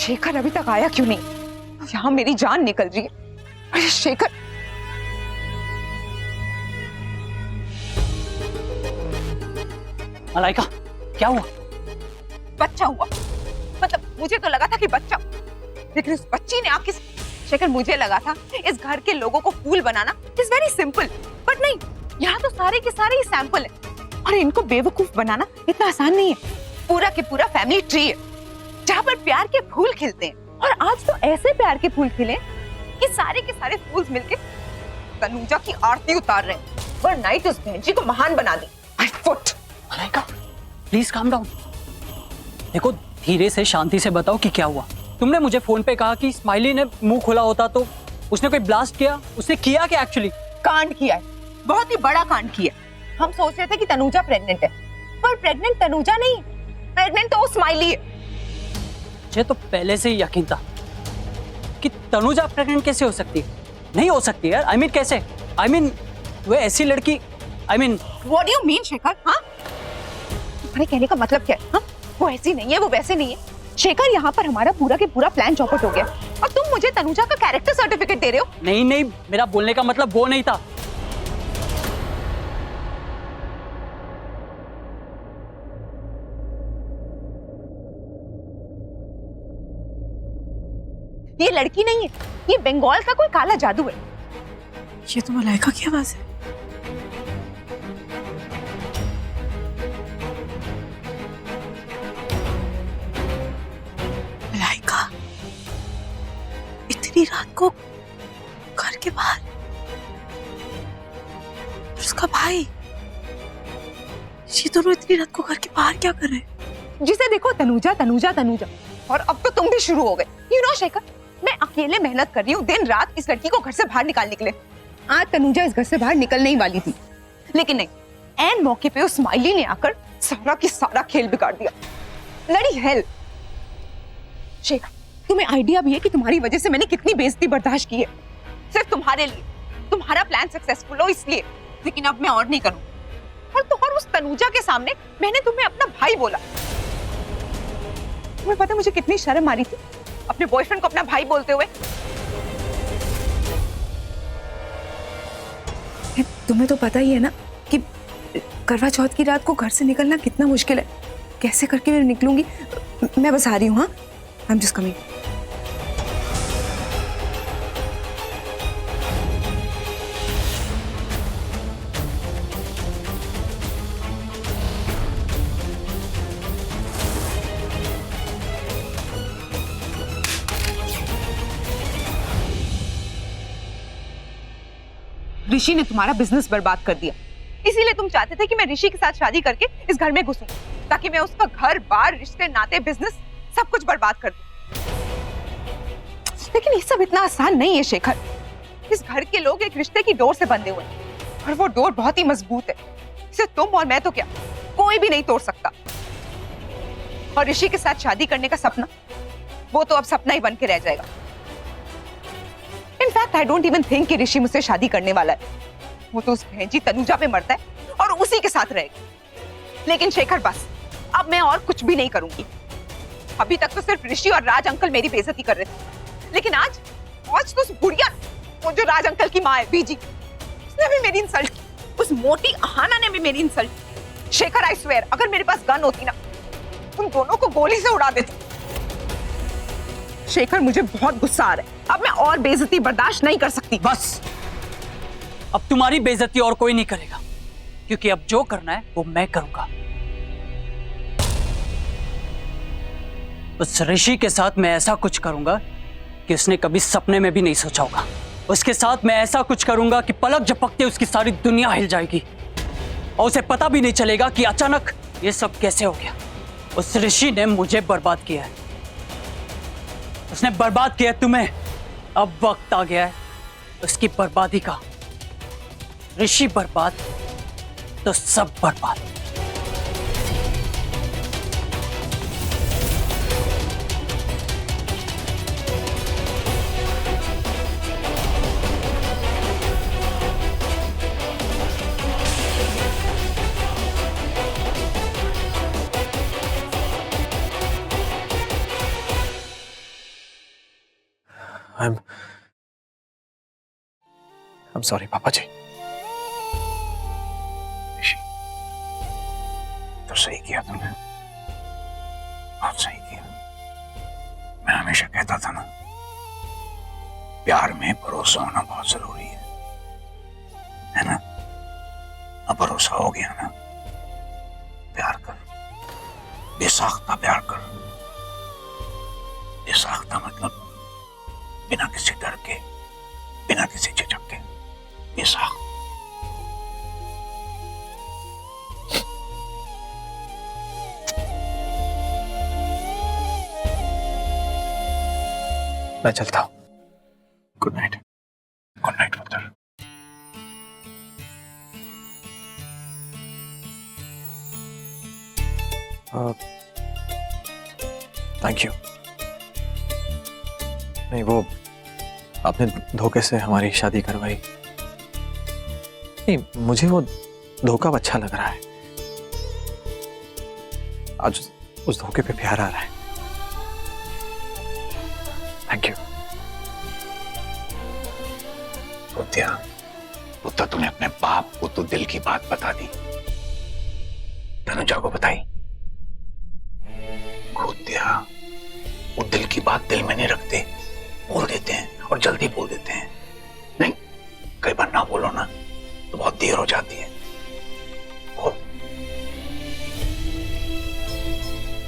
शेखर अभी तक आया क्यों नहीं? यहाँ मेरी जान निकल रही है। अरे शेखर, मलाइका, क्या हुआ? बच्चा हुआ। मतलब मुझे तो लगा था कि बच्चा, लेकिन उस बच्ची ने आपके। शेखर, मुझे लगा था इस घर के लोगों को फूल बनाना इज वेरी सिंपल, बट नहीं, यहाँ तो सारे के सारे ही सैंपल है और इनको बेवकूफ बनाना इतना आसान नहीं है। पूरा के पूरा फैमिली ट्री है जहाँ पर प्यार के फूल खिलते हैं, और आज तो ऐसे प्यार के फूल खिले कि सारे के सारे फूल मिलके तनुजा की आरती उतार रहे हैं। ओवरनाइट उस बहन जी को महान बना दी। I foot. Malaika, please calm down. देखो, धीरे से शांति से बताओ कि क्या हुआ। तुमने मुझे फोन पे कहा कि स्माइली ने मुंह खोला होता तो उसने कोई ब्लास्ट किया। उसने किया क्या एक्चुअली? कांड किया है, बहुत ही बड़ा कांड किया। हम सोच रहे थे कि तनुजा प्रेग्नेंट है, पर प्रेग्नेंट तनुजा नहीं, प्रेग्नेंट तो वो स्माइली है। मुझे तो पहले से ही यकीन था कि तनुजा प्रेग्नेंट कैसे हो सकती है। नहीं हो सकती यार। आई मीन कैसे? आई मीन वो ऐसी लड़की, I mean what do you mean Shekhar? हाँ, तुम्हारे कहने का मतलब क्या है? हाँ? वो ऐसी नहीं है, वो वैसे नहीं है। शेखर, यहाँ पर हमारा पूरा के पूरा प्लान चौपट हो गया और तुम मुझे तनुजा का कैरेक्टर सर्टिफिकेट दे रहे हो। नहीं नहीं, मेरा बोलने का मतलब वो नहीं था। ये लड़की नहीं है, ये बंगाल का कोई काला जादू है। ये तो मलाइका की आवाज है। मलाइका, इतनी रात को घर के बाहर, और उसका भाई, ये दोनों इतनी रात को घर के बाहर क्या कर रहे हैं? जिसे देखो तनुजा तनुजा तनुजा, और अब तो तुम भी शुरू हो गए। यू नो शेखर, मैं अकेले मेहनत कर रही हूँ दिन रात इस लड़की को घर से बाहर निकालने के लिए। आज तनुजा इस घर से बाहर निकलने ही वाली थी, लेकिन नहीं, एन मौके पे उस स्माइली ने आकर सारा की सारा खेल बिगाड़ दिया। लड़ी हेल। शेखर, तुम्हें आइडिया भी है कि तुम्हारी वजह से मैंने कितनी बेइज्जती बर्दाश्त की है, सिर्फ तुम्हारे लिए, तुम्हारा प्लान सक्सेसफुल हो इसलिए। लेकिन अब मैं और नहीं करूँ। और उस तनुजा के सामने मैंने तुम्हें अपना भाई बोला। तुम्हें पता है मुझे कितनी शर्म आ रही थी अपने बॉयफ्रेंड को अपना भाई बोलते हुए। तुम्हें तो पता ही है ना कि करवा चौथ की रात को घर से निकलना कितना मुश्किल है। कैसे करके मैं निकलूंगी? मैं बस आ रही हूँ। हाँ, आई एम जस्ट कमिंग। ऋषि ने तुम्हारा बिजनेस बर्बाद कर दिया, इसीलिए तुम चाहते थे कि मैं ऋषि के साथ शादी करके इस घर में घुसूं, ताकि मैं उसका घर बार रिश्ते नाते बिजनेस सब कुछ बर्बाद कर दूं। लेकिन ये सब इतना आसान नहीं है शेखर। इस घर के लोग एक रिश्ते की डोर से बंधे हुए हैं और वो डोर बहुत ही मजबूत है। इसे तुम और मैं तो क्या, कोई भी नहीं तोड़ सकता। और ऋषि के साथ शादी करने का सपना, वो तो अब सपना ही बन के रह जाएगा। In fact I don't even think कि ऋषि मुझसे शादी करने वाला है। वो तो उस बहनजी तनुजा पे मरता है और उसी के साथ रहेगा। लेकिन शेखर बस, अब मैं और कुछ भी नहीं करूंगी। अभी तक तो सिर्फ ऋषि और राज अंकल मेरी बेइज्जती कर रहे थे, लेकिन आज तो उस बुढ़िया, वो जो राज अंकल की माँ है बीजी, उसने भी मेरी इंसल्ट की। उस मोटी अहाना ने भी मेरी इंसल्ट की। शेखर, आई स्वेयर, अगर मेरे पास गन होती ना, उन दोनों को गोली से उड़ा देती। शेखर, मुझे बहुत गुस्सा आ रहा है। अब मैं और बेइज्जती बर्दाश्त नहीं कर सकती। बस, अब तुम्हारी बेइज्जती और कोई नहीं करेगा, क्योंकि अब जो करना है वो मैं करूंगा। उस ऋषि के साथ मैं ऐसा कुछ करूंगा कि उसने कभी सपने में भी नहीं सोचा होगा। उसके साथ मैं ऐसा कुछ करूंगा कि पलक झपकते उसकी सारी दुनिया हिल जाएगी और उसे पता भी नहीं चलेगा कि अचानक ये सब कैसे हो गया। उस ऋषि ने मुझे बर्बाद किया है, उसने बर्बाद किया तुम्हें। अब वक्त आ गया है उसकी बर्बादी का। ऋषि बर्बाद तो सब बर्बाद। I'm sorry पापा जी। तो सही किया तुमने, बहुत सही किया। मैं हमेशा कहता था ना, प्यार में भरोसा होना बहुत जरूरी है ना? अब भरोसा हो गया ना, प्यार कर, बेसाख्ता प्यार कर। बेसाख्ता मतलब बिना किसी डर के, बिना किसी झिझक के, बेसाख्ता। मैं चलता हूँ। Good night. गुड नाइट पुत्र। Thank you. नहीं, वो आपने धोखे से हमारी शादी करवाई। नहीं, मुझे वो धोखा अच्छा लग रहा है। आज उस धोखे पे प्यार आ रहा है। Thank you. पुत्र, तूने अपने बाप को तो दिल की बात बता दी, तनुजा को बताई? खोतिया, वो दिल की बात दिल में नहीं रखते, बोल देते हैं और जल्दी बोल देते हैं। नहीं, कई बार ना बोलो ना तो बहुत देर हो जाती है। बोल,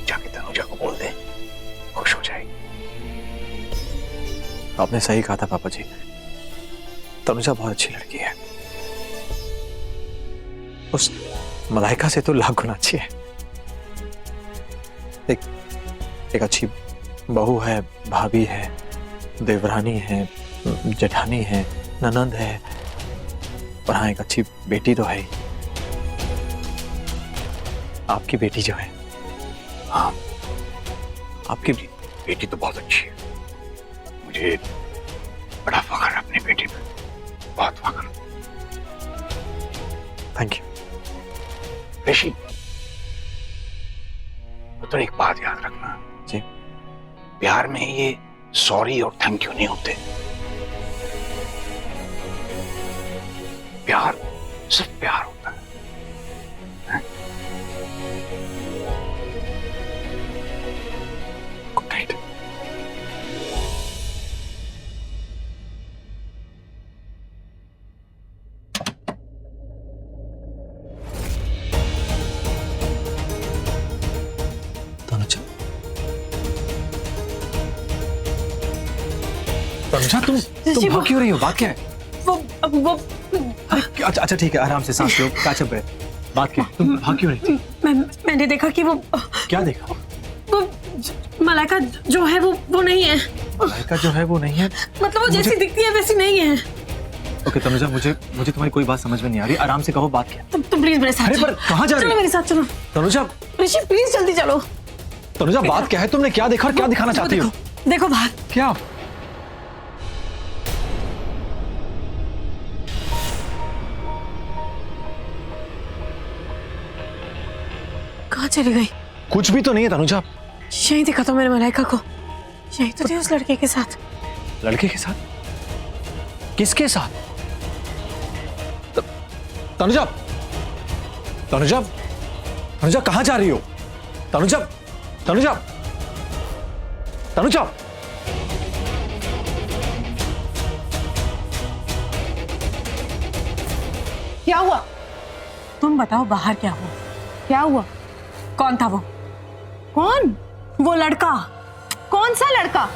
जाके तनुजा को बोल दे, खुश हो जाएगी। आपने सही कहा था पापा जी, तनुजा बहुत अच्छी लड़की है। उस मलाइका से तो लाख गुना अच्छी है। एक अच्छी बहू है, भाभी है, देवरानी है, जेठानी है, ननंद है, और हाँ, एक अच्छी बेटी तो है ही। आपकी बेटी जो है। हाँ, आपकी बेटी तो बहुत अच्छी है। मुझे बड़ा फख्र है अपनी बेटी पे, बहुत फख्र। Thank you. ऋषि, तो एक बात याद रखना जी। प्यार में ये सॉरी और थैंक यू नहीं होते। प्यार सिर्फ प्यार होता है। Good night. तनुजा, तुम भाग क्यों रही हो? बात क्या है? वो अच्छा अच्छा, ठीक है, आराम से सांस लो, कैचअप है। बात क्या है? तुम भाग क्यों रही थी? मैंने देखा कि वो क्या देखा? वो मलाइका जो है वो नहीं है। मलाइका जो है वो नहीं है? मतलब वो जैसी दिखती है वैसी नहीं है। ओके तनुजा, मुझे तुम्हारी कोई बात समझ में नहीं आ रही। आराम से कहो, बात क्या है? तुम प्लीज मेरे साथ अरे पर कहाँ जा रही चलो, हो? मेरे साथ चलो। तनुजा, ऋषि प्लीज जल्दी चलो। तनुजा, बात क्या है? तुमने क्या देखा और क्या दिखाना चाहती हो? देखो बाहर। क्या? कहाँ चली गई? कुछ भी तो नहीं है तनुजा। यही दिखा तो मैंने मलाइका को, यही तो थी उस लड़के के साथ। लड़के के साथ? किसके साथ? तनुजा, तनुजा, तनुजा कहाँ जा रही हो? तनुजा, तनुजा, तनुजा। क्या हुआ? तुम बताओ बाहर क्या हुआ? क्या हुआ? कौन था वो? कौन? वो लड़का। कौन सा लड़का?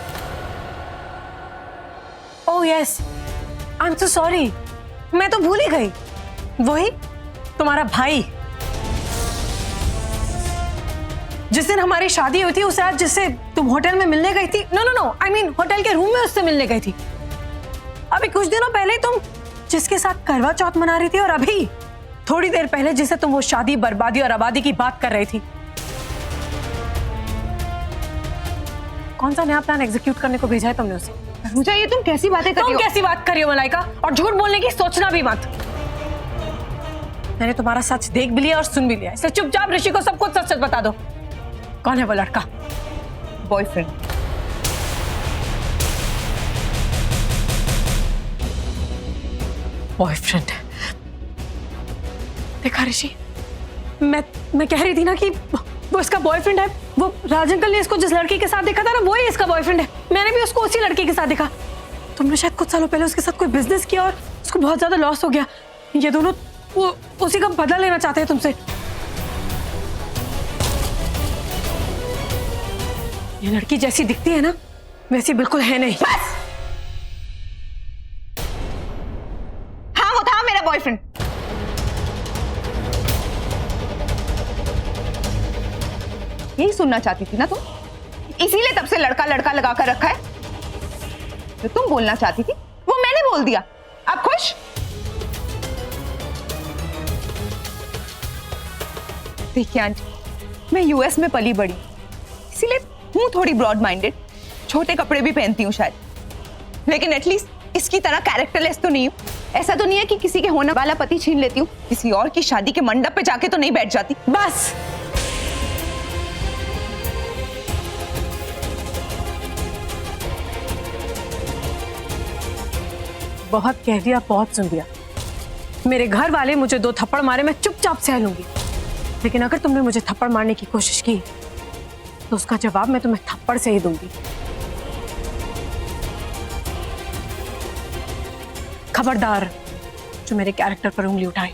Oh yes, I am so sorry, मैं तो भूल ही गई। वही तुम्हारा भाई, जिस दिन हमारी शादी हुई थी उस रात जिससे तुम होटल में मिलने गई थी। No no no, I mean hotel के रूम में उससे मिलने गई थी। अभी कुछ दिनों पहले तुम जिसके साथ करवा चौथ मना रही थी, और अभी थोड़ी देर पहले जिसे तुम वो शादी, बर्बादी और आबादी की बात कर रही थी। कौन सा नया प्लान एग्जीक्यूट करने को भेजा है तुमने उसे? तनुजा, ये तुम कैसी बातें कर रही तुम हो? कैसी बात कर रही हो मलाइका? और झूठ बोलने की सोचना भी मत। मैंने तुम्हारा सच देख भी लिया और सुन भी लिया, इसलिए चुपचाप ऋषि को सब कुछ सच सच बता दो। कौन है वो लड़का? बॉयफ्रेंड। बॉयफ्रेंड है। देखा ऋषि, मैं कह रही थी ना कि वो इसका बॉयफ्रेंड है। वो राज अंकल ने इसको जिस लड़की के साथ देखा था ना, वो ही इसका बॉयफ्रेंड है। मैंने भी उसको उसी लड़की के साथ देखा। तुमने शायद कुछ सालों पहले उसके साथ कोई बिजनेस किया और उसको बहुत ज्यादा लॉस हो गया। ये दोनों वो उसी का बदला लेना चाहते हैं तुमसे। ये लड़की जैसी दिखती है ना, वैसी बिल्कुल है नहीं। हाँ, वो था मेरा बॉयफ्रेंड। यही सुनना चाहती थी ना तुम? इसीलिए तब से लड़का लड़का लगा कर रखा है। जो तुम बोलना चाहती थी वो मैंने बोल दिया। अब खुश? देखिए आंटी, मैं यूएस में पली बड़ी, इसीलिए हूं थोड़ी ब्रॉड माइंडेड। छोटे कपड़े भी पहनती हूँ शायद, लेकिन एटलीस्ट इसकी तरह कैरेक्टरलेस तो नहीं हूँ। ऐसा तो नहीं है कि किसी के होने वाला पति छीन लेती हूँ। किसी और की शादी के मंडप पे जाके तो नहीं बैठ जाती। बस, बहुत कह दिया, बहुत सुन दिया। मेरे घर वाले मुझे 2 थप्पड़ मारे, मैं चुपचाप सह लूंगी। लेकिन अगर तुमने मुझे थप्पड़ मारने की कोशिश की तो उसका जवाब मैं तुम्हें थप्पड़ से ही दूंगी। खबरदार जो मेरे कैरेक्टर पर उंगली उठाए,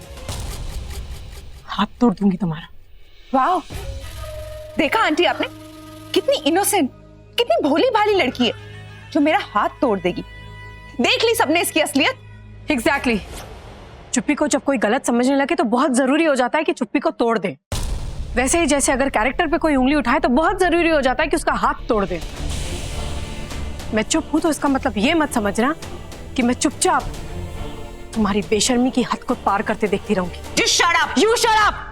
हाथ तोड़ दूंगी तुम्हारा। वाह, देखा आंटी आपने, कितनी इनोसेंट, कितनी भोली भाली लड़की है जो मेरा हाथ तोड़ देगी। देख ली सबने इसकी असलियत। एग्जैक्टली। चुप्पी को जब कोई गलत समझने लगे तो बहुत जरूरी हो जाता है कि चुप्पी को तोड़ दे। वैसे ही जैसे अगर कैरेक्टर पे कोई उंगली उठाए तो बहुत जरूरी हो जाता है कि उसका हाथ तोड़ दे। मैं चुप हूं तो इसका मतलब ये मत समझना कि मैं चुपचाप तुम्हारी बेशर्मी की हद को पार करते देखती रहूंगी। Just shut up! You shut up!